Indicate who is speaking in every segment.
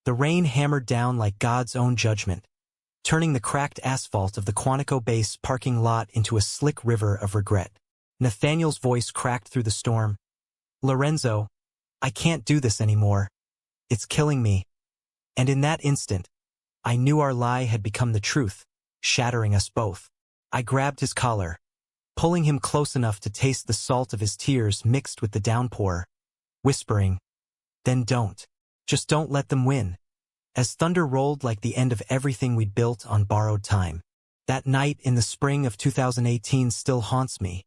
Speaker 1: The rain hammered down like God's own judgment, turning the cracked asphalt of the Quantico base parking lot into a slick river of regret. Nathaniel's voice cracked through the storm. "Lorenzo, I can't do this anymore. It's killing me." And in that instant, I knew our lie had become the truth, shattering us both. I grabbed his collar, pulling him close enough to taste the salt of his tears mixed with the downpour, whispering, "Then don't. Just don't let them win." As thunder rolled like the end of everything we'd built on borrowed time. That night in the spring of 2018 still haunts me.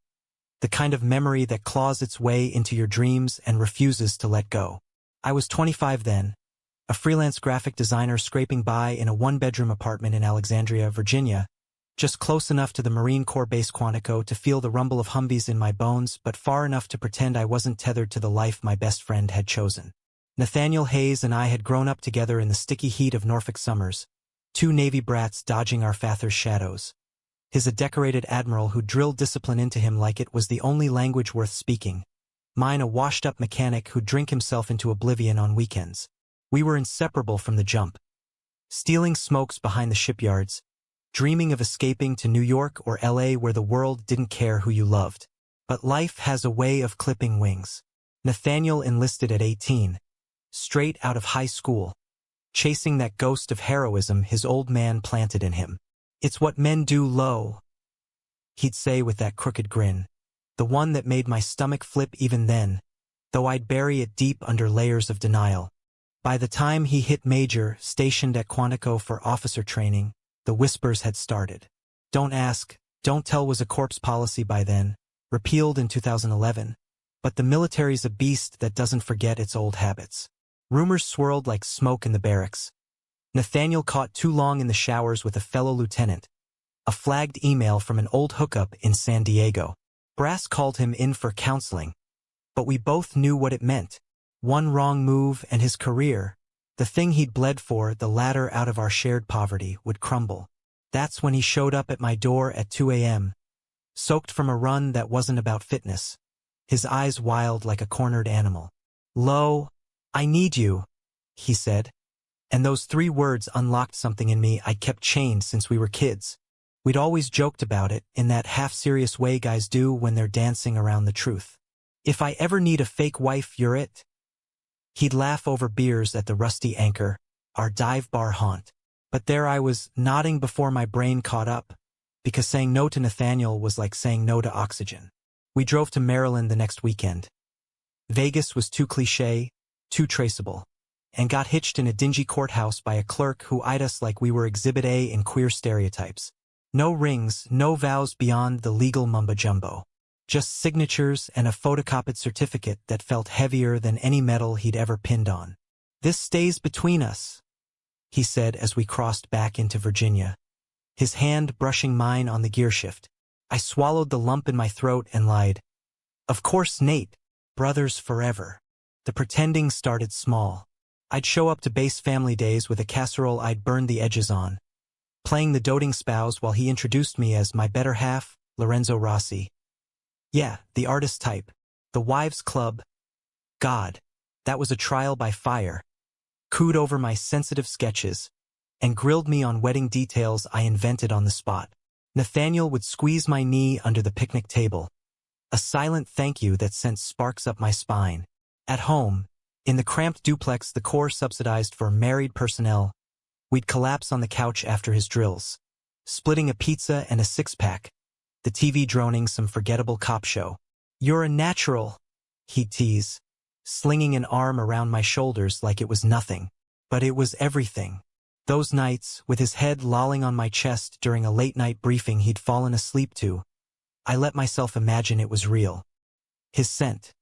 Speaker 1: The kind of memory that claws its way into your dreams and refuses to let go. I was 25 then, a freelance graphic designer scraping by in a one-bedroom apartment in Alexandria, Virginia, just close enough to the Marine Corps base Quantico to feel the rumble of Humvees in my bones, but far enough to pretend I wasn't tethered to the life my best friend had chosen. Nathaniel Hayes and I had grown up together in the sticky heat of Norfolk summers, two Navy brats dodging our father's shadows. His a decorated admiral who drilled discipline into him like it was the only language worth speaking. Mine a washed-up mechanic who'd drink himself into oblivion on weekends. We were inseparable from the jump. Stealing smokes behind the shipyards, dreaming of escaping to New York or LA where the world didn't care who you loved. But life has a way of clipping wings. Nathaniel enlisted at 18. Straight out of high school, chasing that ghost of heroism his old man planted in him. "It's what men do, Lo," he'd say with that crooked grin, the one that made my stomach flip even then, though I'd bury it deep under layers of denial. By the time he hit major, stationed at Quantico for officer training, the whispers had started. "Don't ask, don't tell" was a corpse policy by then, repealed in 2011, but the military's a beast that doesn't forget its old habits. Rumors swirled like smoke in the barracks. Nathaniel caught too long in the showers with a fellow lieutenant. A flagged email from an old hookup in San Diego. Brass called him in for counseling. But we both knew what it meant. One wrong move and his career, the thing he'd bled for, the ladder out of our shared poverty, would crumble. That's when he showed up at my door at 2 a.m., soaked from a run that wasn't about fitness, his eyes wild like a cornered animal. "Lo, I need you," he said. And those 3 words unlocked something in me I'd kept chained since we were kids. We'd always joked about it, in that half-serious way guys do when they're dancing around the truth. "If I ever need a fake wife, you're it." He'd laugh over beers at the Rusty Anchor, our dive bar haunt. But there I was, nodding before my brain caught up, because saying no to Nathaniel was like saying no to oxygen. We drove to Maryland the next weekend. Vegas was too cliché, too traceable, and got hitched in a dingy courthouse by a clerk who eyed us like we were Exhibit A in queer stereotypes. No rings, no vows beyond the legal mumbo-jumbo. Just signatures and a photocopied certificate that felt heavier than any medal he'd ever pinned on. "This stays between us," he said as we crossed back into Virginia, his hand brushing mine on the gearshift. I swallowed the lump in my throat and lied. "Of course, Nate. Brothers forever." The pretending started small. I'd show up to base family days with a casserole I'd burned the edges on, playing the doting spouse while he introduced me as my better half, Lorenzo Rossi. Yeah, the artist type. The wives' club. God, that was a trial by fire. Cooed over my sensitive sketches, and grilled me on wedding details I invented on the spot. Nathaniel would squeeze my knee under the picnic table. A silent thank you that sent sparks up my spine. At home, in the cramped duplex the Corps subsidized for married personnel, we'd collapse on the couch after his drills, splitting a pizza and a six-pack, the TV droning some forgettable cop show. "You're a natural," he'd tease, slinging an arm around my shoulders like it was nothing. But it was everything. Those nights, with his head lolling on my chest during a late-night briefing he'd fallen asleep to, I let myself imagine it was real. His scent,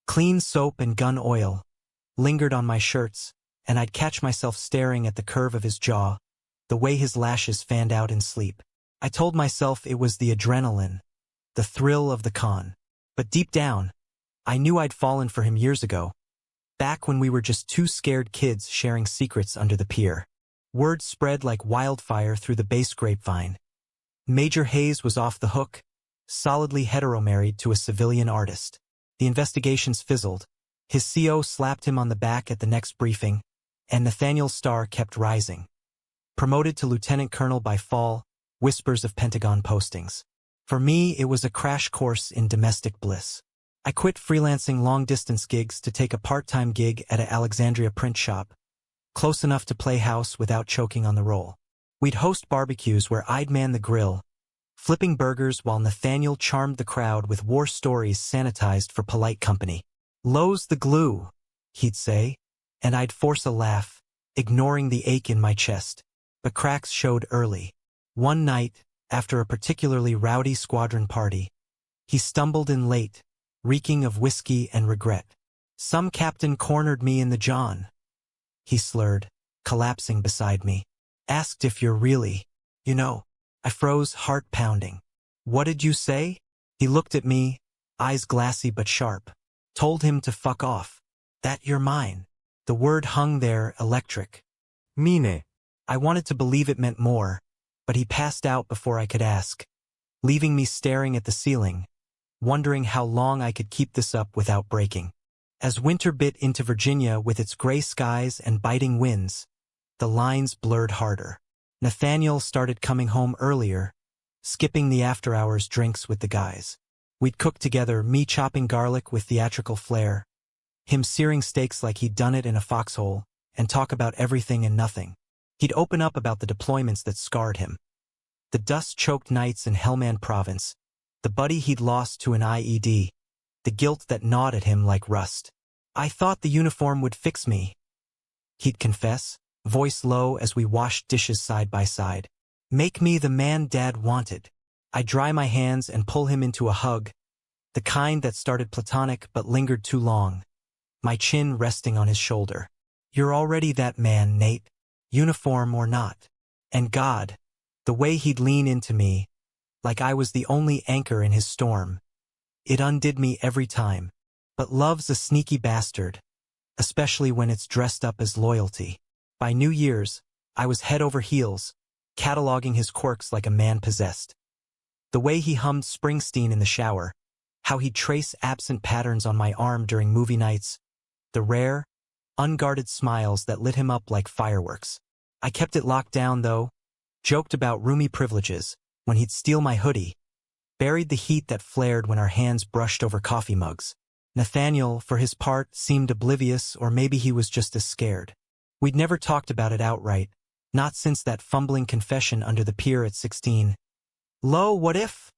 Speaker 1: clean soap and gun oil, lingered on my shirts, and I'd catch myself staring at the curve of his jaw, the way his lashes fanned out in sleep. I told myself it was the adrenaline, the thrill of the con. But deep down, I knew I'd fallen for him years ago, back when we were just two scared kids sharing secrets under the pier. Word spread like wildfire through the base grapevine. Major Hayes was off the hook, solidly hetero-married to a civilian artist. The investigations fizzled. His CO slapped him on the back at the next briefing, and Nathaniel's star kept rising. Promoted to lieutenant colonel by fall, whispers of Pentagon postings. For me, it was a crash course in domestic bliss. I quit freelancing long-distance gigs to take a part-time gig at an Alexandria print shop, close enough to play house without choking on the roll. We'd host barbecues where I'd man the grill, flipping burgers while Nathaniel charmed the crowd with war stories sanitized for polite company. "Lo's the glue," he'd say, and I'd force a laugh, ignoring the ache in my chest. But cracks showed early. One night, after a particularly rowdy squadron party, he stumbled in late, reeking of whiskey and regret. "Some captain cornered me in the John," he slurred, collapsing beside me. "Asked if you're really, you know." I froze, heart pounding. "What did you say?" He looked at me, eyes glassy but sharp. "Told him to fuck off. That you're mine." The word hung there, electric. "Mine." I wanted to believe it meant more, but he passed out before I could ask, leaving me staring at the ceiling, wondering how long I could keep this up without breaking. As winter bit into Virginia with its gray skies and biting winds, the lines blurred harder. Nathaniel started coming home earlier, skipping the after-hours drinks with the guys. We'd cook together, me chopping garlic with theatrical flair, him searing steaks like he'd done it in a foxhole, and talk about everything and nothing. He'd open up about the deployments that scarred him. The dust-choked nights in Helmand Province, the buddy he'd lost to an IED, the guilt that gnawed at him like rust. "I thought the uniform would fix me," he'd confess, voice low as we washed dishes side by side. "Make me the man Dad wanted." I'd dry my hands and pull him into a hug, the kind that started platonic but lingered too long, my chin resting on his shoulder. "You're already that man, Nate, uniform or not." And God, the way he'd lean into me, like I was the only anchor in his storm. It undid me every time. But love's a sneaky bastard, especially when it's dressed up as loyalty. By New Year's, I was head over heels, cataloging his quirks like a man possessed. The way he hummed Springsteen in the shower, how he'd trace absent patterns on my arm during movie nights, the rare, unguarded smiles that lit him up like fireworks. I kept it locked down, though, joked about roomy privileges, when he'd steal my hoodie, buried the heat that flared when our hands brushed over coffee mugs. Nathaniel, for his part, seemed oblivious, or maybe he was just as scared. We'd never talked about it outright, not since that fumbling confession under the pier at 16. "Lo, what if?"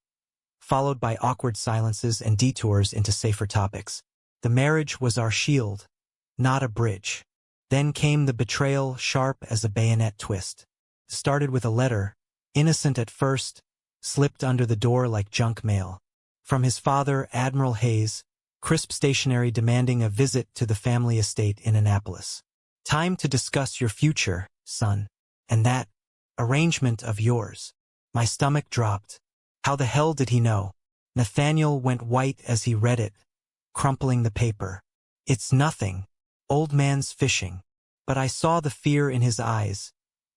Speaker 1: Followed by awkward silences and detours into safer topics. The marriage was our shield, not a bridge. Then came the betrayal, sharp as a bayonet twist. Started with a letter, innocent at first, slipped under the door like junk mail. From his father, Admiral Hayes, crisp stationery demanding a visit to the family estate in Annapolis. "Time to discuss your future, son. And that arrangement of yours." My stomach dropped. How the hell did he know? Nathaniel went white as he read it, crumpling the paper. "It's nothing. Old man's fishing." But I saw the fear in his eyes,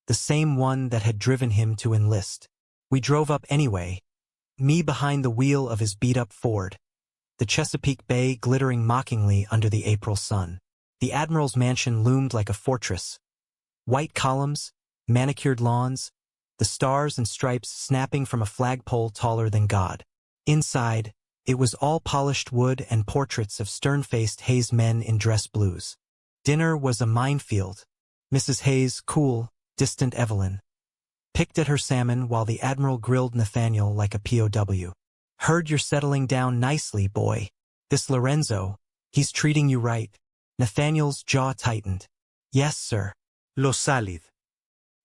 Speaker 1: the same one that had driven him to enlist. We drove up anyway, me behind the wheel of his beat-up Ford, the Chesapeake Bay glittering mockingly under the April sun. The Admiral's mansion loomed like a fortress. White columns, manicured lawns, the stars and stripes snapping from a flagpole taller than God. Inside, it was all polished wood and portraits of stern-faced Hayes men in dress blues. Dinner was a minefield. Mrs. Hayes, cool, distant Evelyn, picked at her salmon while the Admiral grilled Nathaniel like a POW. "Heard you're settling down nicely, boy. This Lorenzo, he's treating you right." Nathaniel's jaw tightened. "Yes, sir." "Lo salid."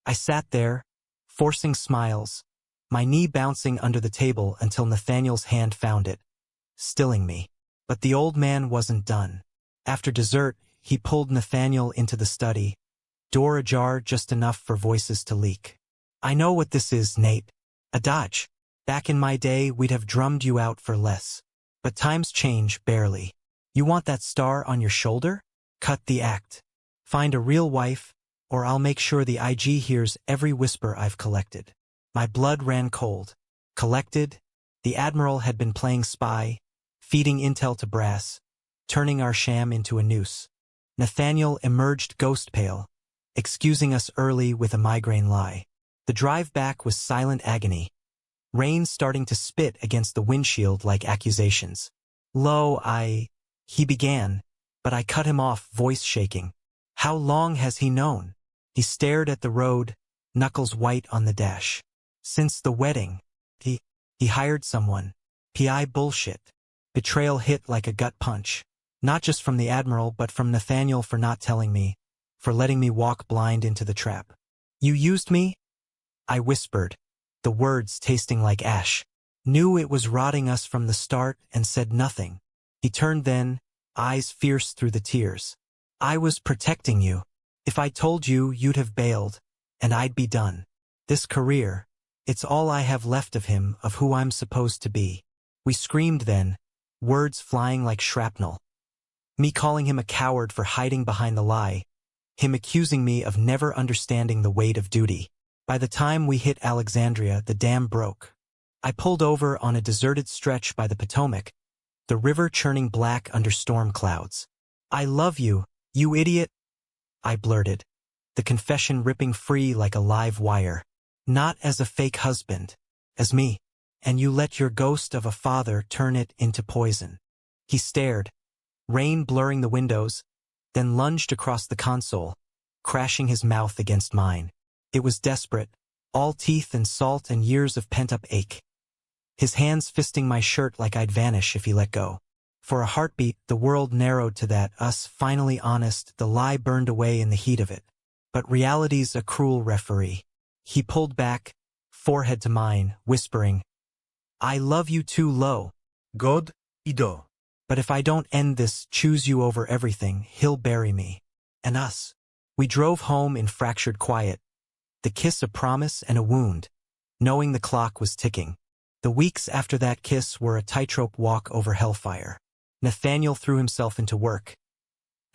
Speaker 1: I sat there, forcing smiles, my knee bouncing under the table until Nathaniel's hand found it, stilling me. But the old man wasn't done. After dessert, he pulled Nathaniel into the study, door ajar just enough for voices to leak. "I know what this is, Nate. A dodge. Back in my day, we'd have drummed you out for less. But times change, barely. You want that star on your shoulder? Cut the act. Find a real wife, or I'll make sure the IG hears every whisper I've collected." My blood ran cold. Collected? The Admiral had been playing spy, feeding intel to brass, turning our sham into a noose. Nathaniel emerged ghost pale, excusing us early with a migraine lie. The drive back was silent agony, rain starting to spit against the windshield like accusations. He began, but I cut him off, voice shaking. How long has he known? He stared at the road, knuckles white on the dash. Since the wedding. He hired someone. PI bullshit. Betrayal hit like a gut punch. Not just from the Admiral but from Nathaniel for not telling me, for letting me walk blind into the trap. You used me? I whispered, the words tasting like ash. Knew it was rotting us from the start and said nothing. He turned then, eyes fierce through the tears. I was protecting you. If I told you, you'd have bailed, and I'd be done. This career, it's all I have left of him, of who I'm supposed to be. We screamed then, words flying like shrapnel. Me calling him a coward for hiding behind the lie, him accusing me of never understanding the weight of duty. By the time we hit Alexandria, the dam broke. I pulled over on a deserted stretch by the Potomac, the river churning black under storm clouds. I love you, you idiot, I blurted, the confession ripping free like a live wire. Not as a fake husband, as me, and you let your ghost of a father turn it into poison. He stared, rain blurring the windows, then lunged across the console, crashing his mouth against mine. It was desperate, all teeth and salt and years of pent-up ache. His hands fisting my shirt like I'd vanish if he let go. For a heartbeat, the world narrowed to that, us finally honest, the lie burned away in the heat of it. But reality's a cruel referee. He pulled back, forehead to mine, whispering, I love you too low. God, Ido. But if I don't end this, choose you over everything, he'll bury me. And us. We drove home in fractured quiet, the kiss a promise and a wound, knowing the clock was ticking. The weeks after that kiss were a tightrope walk over hellfire. Nathaniel threw himself into work.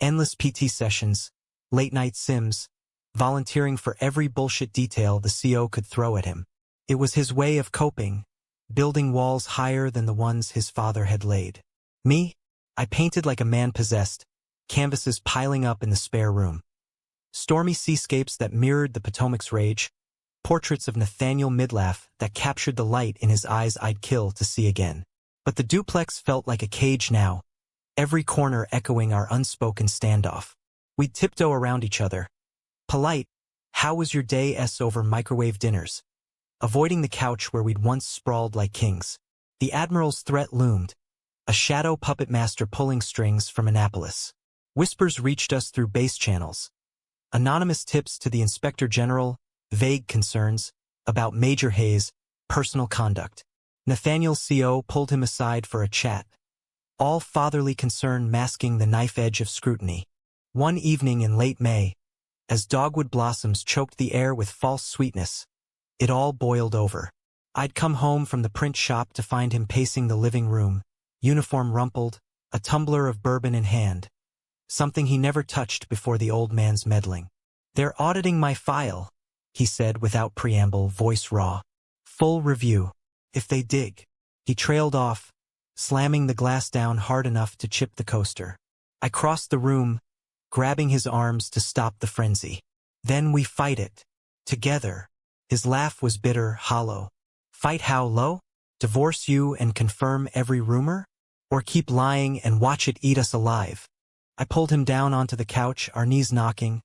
Speaker 1: Endless PT sessions, late-night sims, volunteering for every bullshit detail the CO could throw at him. It was his way of coping, building walls higher than the ones his father had laid. Me? I painted like a man possessed, canvases piling up in the spare room. Stormy seascapes that mirrored the Potomac's rage, portraits of Nathaniel Midlaff that captured the light in his eyes I'd kill to see again. But the duplex felt like a cage now, every corner echoing our unspoken standoff. We'd tiptoe around each other. Polite, how was your day over microwave dinners? Avoiding the couch where we'd once sprawled like kings. The Admiral's threat loomed, a shadow puppet master pulling strings from Annapolis. Whispers reached us through base channels. Anonymous tips to the Inspector General, vague concerns about Major Hayes' personal conduct. Nathaniel's CO pulled him aside for a chat, all fatherly concern masking the knife edge of scrutiny. One evening in late May, as dogwood blossoms choked the air with false sweetness, it all boiled over. I'd come home from the print shop to find him pacing the living room, uniform rumpled, a tumbler of bourbon in hand, something he never touched before the old man's meddling. They're auditing my file, he said without preamble, voice raw. Full review. If they dig. He trailed off, slamming the glass down hard enough to chip the coaster. I crossed the room, grabbing his arms to stop the frenzy. Then we fight it. Together. His laugh was bitter, hollow. Fight how low? Divorce you and confirm every rumor? Or keep lying and watch it eat us alive? I pulled him down onto the couch, our knees knocking,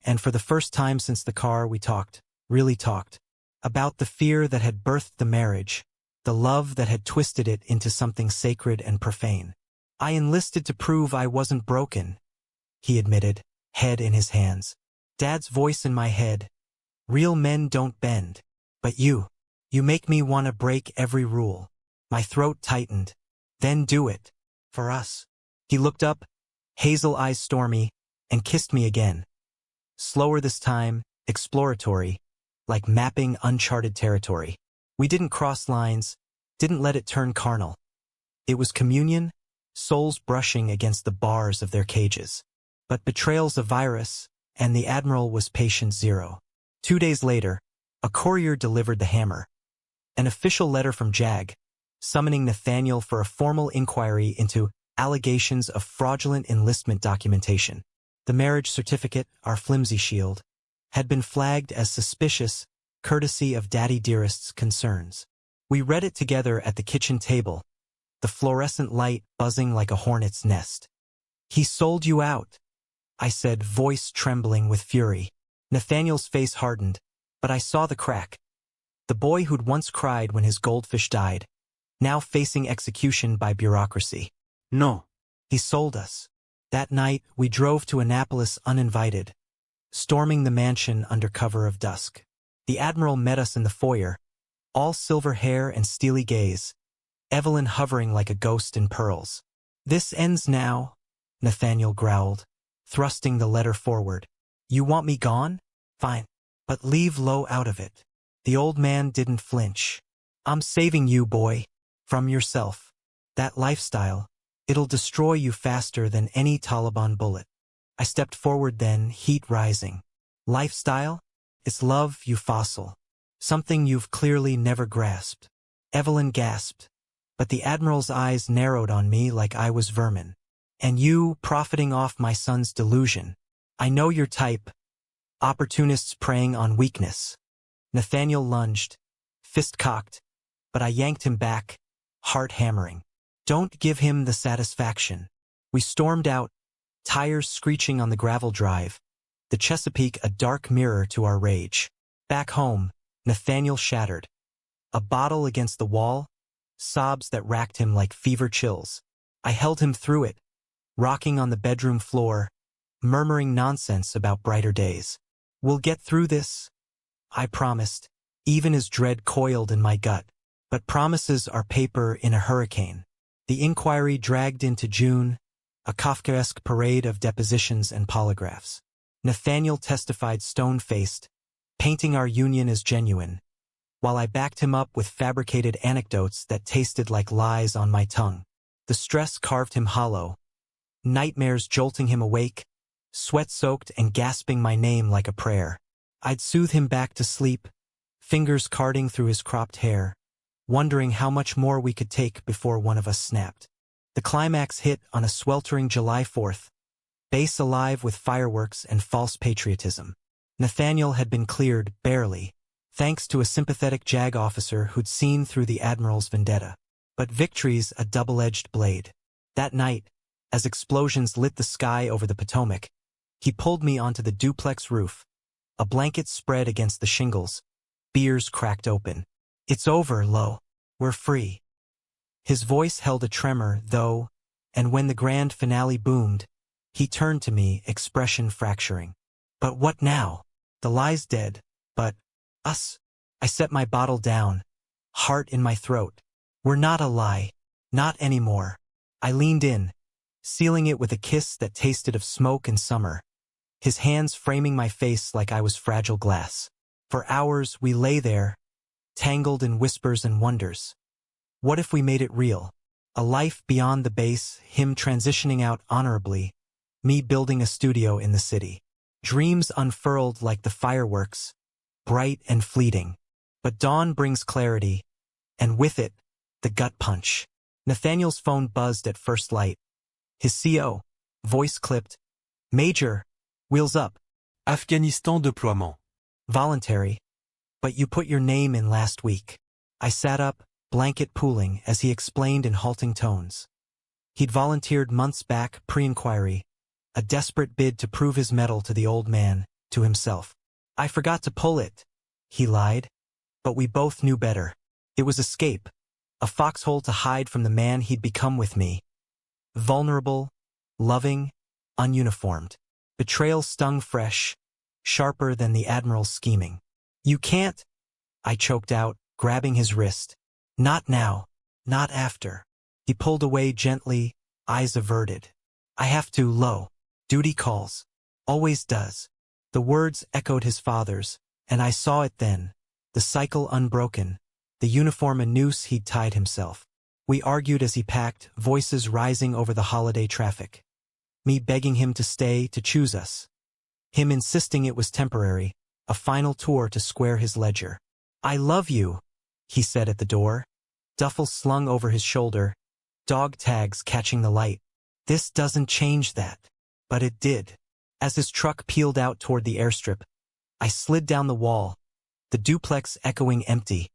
Speaker 1: and for the first time since the car we talked, really talked, about the fear that had birthed the marriage, the love that had twisted it into something sacred and profane. I enlisted to prove I wasn't broken, he admitted, head in his hands. Dad's voice in my head. Real men don't bend. But you make me want to break every rule. My throat tightened. Then do it. For us. He looked up, hazel eyes stormy, and kissed me again. Slower this time, exploratory, like mapping uncharted territory. We didn't cross lines, didn't let it turn carnal. It was communion, souls brushing against the bars of their cages. But betrayal's a virus, and the Admiral was patient zero. 2 days later, a courier delivered the hammer. An official letter from JAG, summoning Nathaniel for a formal inquiry into allegations of fraudulent enlistment documentation. The marriage certificate, our flimsy shield, had been flagged as suspicious, courtesy of Daddy Dearest's concerns. We read it together at the kitchen table, the fluorescent light buzzing like a hornet's nest. "He sold you out," I said, voice trembling with fury. Nathaniel's face hardened, but I saw the crack. The boy who'd once cried when his goldfish died, now facing execution by bureaucracy.
Speaker 2: No.
Speaker 1: He sold us. That night, we drove to Annapolis uninvited, storming the mansion under cover of dusk. The Admiral met us in the foyer, all silver hair and steely gaze, Evelyn hovering like a ghost in pearls. "This ends now," Nathaniel growled, thrusting the letter forward. "You want me gone? Fine. But leave Lo out of it." The old man didn't flinch. "I'm saving you, boy. From yourself. That lifestyle, it'll destroy you faster than any Taliban bullet." I stepped forward then, heat rising. "Lifestyle? It's love, you fossil. Something you've clearly never grasped." Evelyn gasped, but the Admiral's eyes narrowed on me like I was vermin. "And you, profiting off my son's delusion. I know your type. Opportunists preying on weakness." Nathaniel lunged, fist cocked, but I yanked him back, heart hammering. "Don't give him the satisfaction." We stormed out, tires screeching on the gravel drive, the Chesapeake a dark mirror to our rage. Back home, Nathaniel shattered. A bottle against the wall, sobs that racked him like fever chills. I held him through it, rocking on the bedroom floor, murmuring nonsense about brighter days. "We'll get through this," I promised, even as dread coiled in my gut. But promises are paper in a hurricane. The inquiry dragged into June, a Kafkaesque parade of depositions and polygraphs. Nathaniel testified stone-faced, painting our union as genuine, while I backed him up with fabricated anecdotes that tasted like lies on my tongue. The stress carved him hollow, nightmares jolting him awake, sweat-soaked and gasping my name like a prayer. I'd soothe him back to sleep, fingers carding through his cropped hair, wondering how much more we could take before one of us snapped. The climax hit on a sweltering July 4th, base alive with fireworks and false patriotism. Nathaniel had been cleared, barely, thanks to a sympathetic JAG officer who'd seen through the Admiral's vendetta. But victory's a double-edged blade. That night, as explosions lit the sky over the Potomac, he pulled me onto the duplex roof, a blanket spread against the shingles, beers cracked open. "It's over, Lo. We're free." His voice held a tremor, though, and when the grand finale boomed, he turned to me, expression fracturing. "But what now? The lie's dead, but us?" I set my bottle down, heart in my throat. "We're not a lie. Not anymore." I leaned in, sealing it with a kiss that tasted of smoke and summer, his hands framing my face like I was fragile glass. For hours we lay there, tangled in whispers and wonders. What if we made it real? A life beyond the base, him transitioning out honorably, me building a studio in the city. Dreams unfurled like the fireworks, bright and fleeting. But dawn brings clarity, and with it, the gut punch. Nathaniel's phone buzzed at first light. His CO, voice clipped. "Major, wheels up."
Speaker 2: Afghanistan déploiement.
Speaker 1: "Voluntary. But you put your name in last week." I sat up, blanket pooling, as he explained in halting tones. He'd volunteered months back, pre-inquiry, a desperate bid to prove his mettle to the old man, to himself. "I forgot to pull it," he lied. But we both knew better. It was escape, a foxhole to hide from the man he'd become with me. Vulnerable, loving, ununiformed. Betrayal stung fresh, sharper than the Admiral's scheming. "You can't," I choked out, grabbing his wrist. "Not now. Not after." He pulled away gently, eyes averted. "I have to, Lo. Duty calls. Always does." The words echoed his father's, and I saw it then, the cycle unbroken, the uniform a noose he'd tied himself. We argued as he packed, voices rising over the holiday traffic. Me begging him to stay, to choose us. Him insisting it was temporary, a final tour to square his ledger. "I love you," he said at the door, duffel slung over his shoulder, dog tags catching the light. "This doesn't change that." But it did. As his truck peeled out toward the airstrip, I slid down the wall, the duplex echoing empty,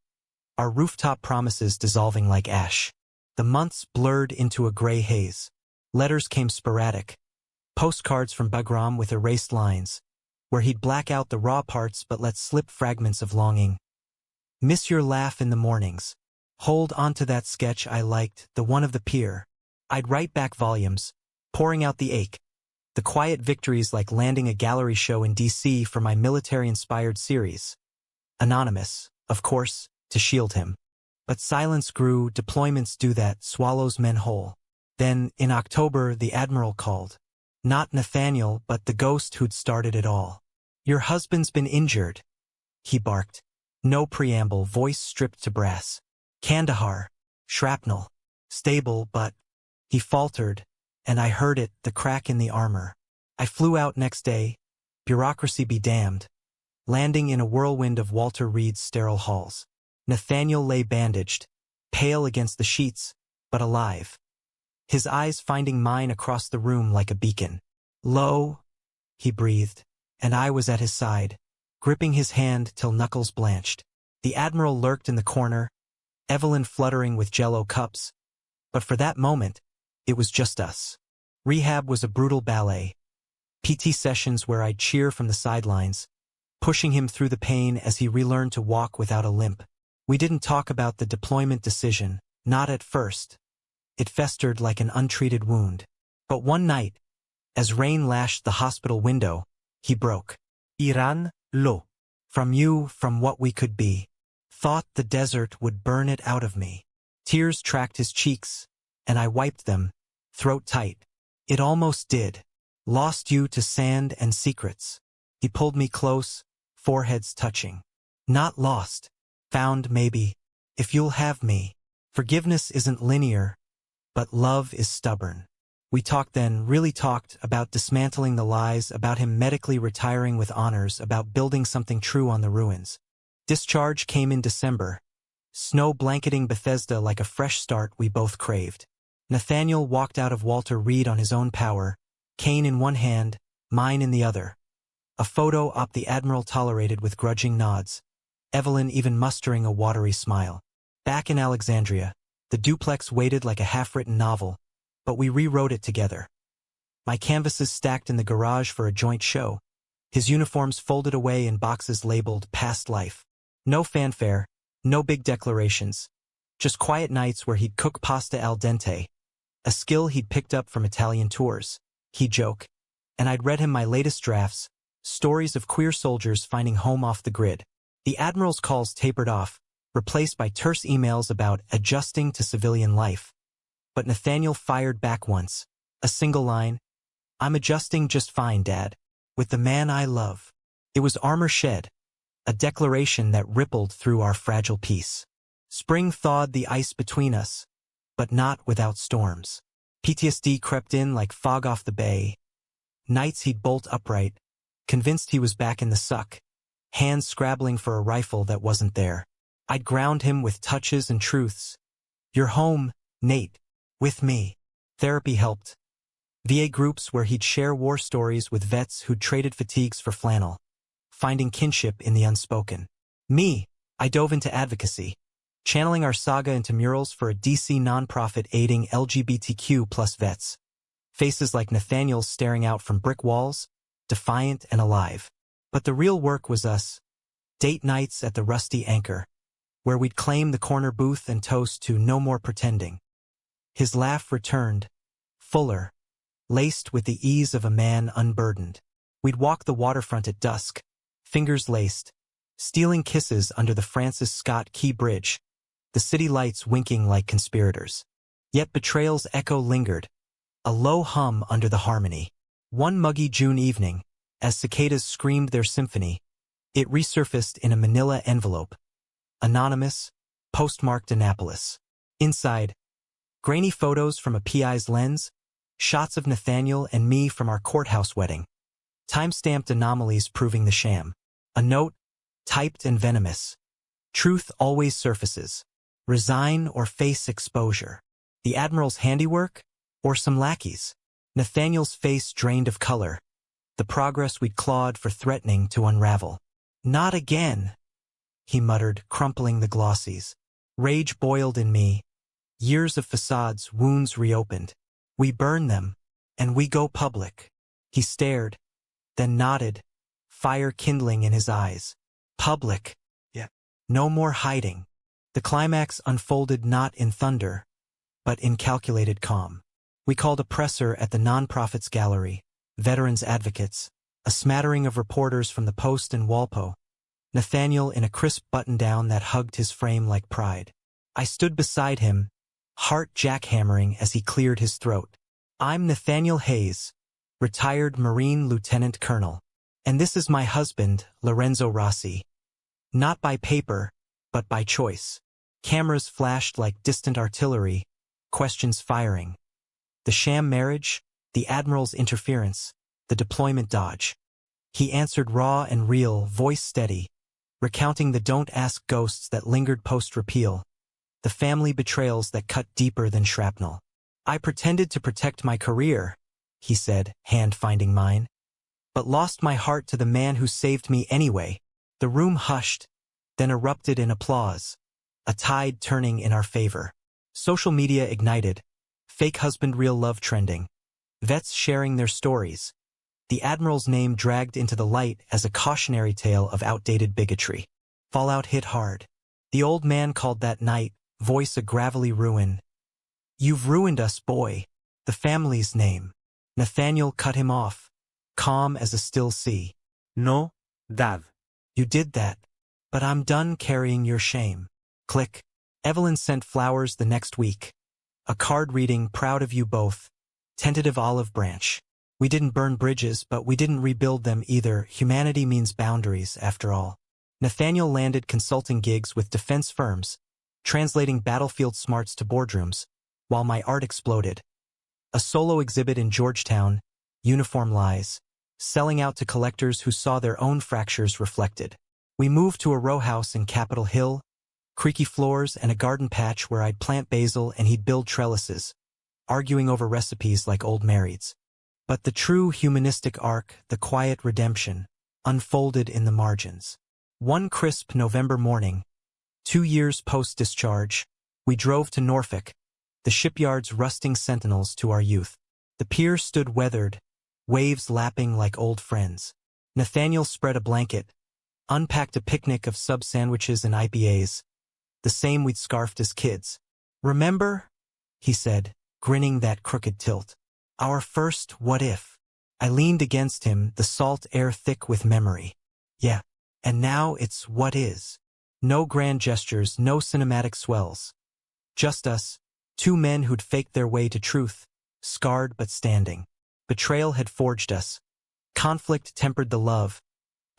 Speaker 1: our rooftop promises dissolving like ash. The months blurred into a gray haze. Letters came sporadic. Postcards from Bagram with erased lines, where he'd black out the raw parts but let slip fragments of longing. Miss your laugh in the mornings. Hold on to that sketch I liked, the one of the pier. I'd write back volumes, pouring out the ache. The quiet victories like landing a gallery show in D.C. for my military-inspired series. Anonymous, of course, to shield him. But silence grew, deployments do that, swallows men whole. Then, in October, the Admiral called. Not Nathaniel, but the ghost who'd started it all. Your husband's been injured, he barked. No preamble, voice stripped to brass. Kandahar, shrapnel, stable, but... He faltered, and I heard it, the crack in the armor. I flew out next day, bureaucracy be damned, landing in a whirlwind of Walter Reed's sterile halls. Nathaniel lay bandaged, pale against the sheets, but alive. His eyes finding mine across the room like a beacon. Lo, he breathed, and I was at his side, gripping his hand till knuckles blanched. The Admiral lurked in the corner, Evelyn fluttering with Jell-O cups. But for that moment, it was just us. Rehab was a brutal ballet. PT sessions where I'd cheer from the sidelines, pushing him through the pain as he relearned to walk without a limp. We didn't talk about the deployment decision, not at first. It festered like an untreated wound. But one night, as rain lashed the hospital window, he broke. Iran, lo. From you, from what we could be. Thought the desert would burn it out of me. Tears tracked his cheeks, and I wiped them, throat tight. It almost did. Lost you to sand and secrets. He pulled me close, foreheads touching. Not lost. Found, maybe. If you'll have me. Forgiveness isn't linear, but love is stubborn. We talked then, really talked, about dismantling the lies, about him medically retiring with honors, about building something true on the ruins. Discharge came in December. Snow blanketing Bethesda like a fresh start we both craved. Nathaniel walked out of Walter Reed on his own power, cane in one hand, mine in the other. A photo op the Admiral tolerated with grudging nods, Evelyn even mustering a watery smile. Back in Alexandria, the duplex waited like a half-written novel, but we rewrote it together. My canvases stacked in the garage for a joint show, his uniforms folded away in boxes labeled Past Life. No fanfare, no big declarations, just quiet nights where he'd cook pasta al dente, a skill he'd picked up from Italian tours. He'd joke, and I'd read him my latest drafts, stories of queer soldiers finding home off the grid. The Admiral's calls tapered off, replaced by terse emails about adjusting to civilian life. But Nathaniel fired back once, a single line, I'm adjusting just fine, Dad, with the man I love. It was armor shed, a declaration that rippled through our fragile peace. Spring thawed the ice between us, but not without storms. PTSD crept in like fog off the bay. Nights he'd bolt upright, convinced he was back in the suck, hands scrabbling for a rifle that wasn't there. I'd ground him with touches and truths. You're home, Nate, with me. Therapy helped. VA groups where he'd share war stories with vets who'd traded fatigues for flannel, finding kinship in the unspoken. Me, I dove into advocacy, channeling our saga into murals for a DC nonprofit aiding LGBTQ+ vets. Faces like Nathaniel's staring out from brick walls, defiant and alive. But the real work was us. Date nights at the Rusty Anchor, where we'd claim the corner booth and toast to no more pretending. His laugh returned, fuller, laced with the ease of a man unburdened. We'd walk the waterfront at dusk, fingers laced, stealing kisses under the Francis Scott Key Bridge, the city lights winking like conspirators. Yet betrayal's echo lingered, a low hum under the harmony. One muggy June evening, as cicadas screamed their symphony, it resurfaced in a manila envelope. Anonymous, postmarked Annapolis. Inside, grainy photos from a PI's lens, shots of Nathaniel and me from our courthouse wedding. Time-stamped anomalies proving the sham. A note, typed and venomous. Truth always surfaces. Resign or face exposure. The Admiral's handiwork? Or some lackeys? Nathaniel's face drained of color. The progress we'd clawed for threatening to unravel. Not again, he muttered, crumpling the glossies. Rage boiled in me. Years of facades, wounds reopened. We burn them, and we go public. He stared, then nodded, fire kindling in his eyes. Public.
Speaker 2: Yeah.
Speaker 1: No more hiding. The climax unfolded not in thunder, but in calculated calm. We called a presser at the Nonprofits Gallery, veterans advocates, a smattering of reporters from the Post and Walpo, Nathaniel in a crisp button-down that hugged his frame like pride. I stood beside him, heart jackhammering as he cleared his throat. I'm Nathaniel Hayes, retired Marine Lieutenant Colonel, and this is my husband, Lorenzo Rossi. Not by paper, but by choice. Cameras flashed like distant artillery, questions firing. The sham marriage, the Admiral's interference, the deployment dodge. He answered raw and real, voice steady, recounting the don't ask ghosts that lingered post-repeal, the family betrayals that cut deeper than shrapnel. I pretended to protect my career, he said, hand finding mine, but lost my heart to the man who saved me anyway. The room hushed, then erupted in applause, a tide turning in our favor. Social media ignited, fake husband real love trending, vets sharing their stories. The Admiral's name dragged into the light as a cautionary tale of outdated bigotry. Fallout hit hard. The old man called that night, voice a gravelly ruin. You've ruined us, boy. The family's name. Nathaniel cut him off, calm as a still sea.
Speaker 2: No, Dad.
Speaker 1: You did that, but I'm done carrying your shame. Click. Evelyn sent flowers the next week. A card reading, proud of you both. Tentative olive branch. We didn't burn bridges, but we didn't rebuild them either. Humanity means boundaries, after all. Nathaniel landed consulting gigs with defense firms, translating battlefield smarts to boardrooms, while my art exploded. A solo exhibit in Georgetown, Uniform Lies, selling out to collectors who saw their own fractures reflected. We moved to a row house in Capitol Hill, creaky floors and a garden patch where I'd plant basil and he'd build trellises, arguing over recipes like old marrieds. But the true humanistic arc, the quiet redemption, unfolded in the margins. One crisp November morning, 2 years post-discharge, we drove to Norfolk, the shipyard's rusting sentinels to our youth. The pier stood weathered, waves lapping like old friends. Nathaniel spread a blanket, unpacked a picnic of sub-sandwiches and IPAs, the same we'd scarfed as kids. Remember? He said, grinning that crooked tilt. Our first what if. I leaned against him, the salt air thick with memory. Yeah, and now it's what is. No grand gestures, no cinematic swells. Just us, 2 men who'd faked their way to truth, scarred but standing. Betrayal had forged us. Conflict tempered the love.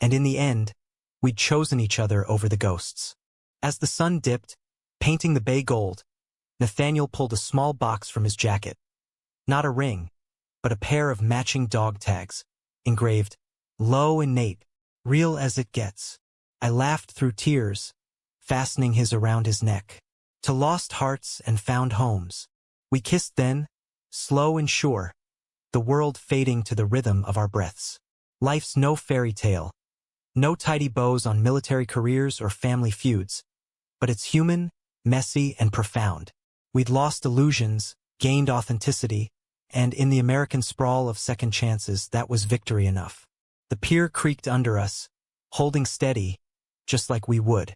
Speaker 1: And in the end, we'd chosen each other over the ghosts. As the sun dipped, painting the bay gold, Nathaniel pulled a small box from his jacket. Not a ring, but a pair of matching dog tags, engraved, Low and Nate, real as it gets. I laughed through tears, fastening his around his neck. To lost hearts and found homes. We kissed then, slow and sure, the world fading to the rhythm of our breaths. Life's no fairy tale, no tidy bows on military careers or family feuds, but it's human, messy, and profound. We'd lost illusions, gained authenticity, and in the American sprawl of second chances, that was victory enough. The pier creaked under us, holding steady, just like we would.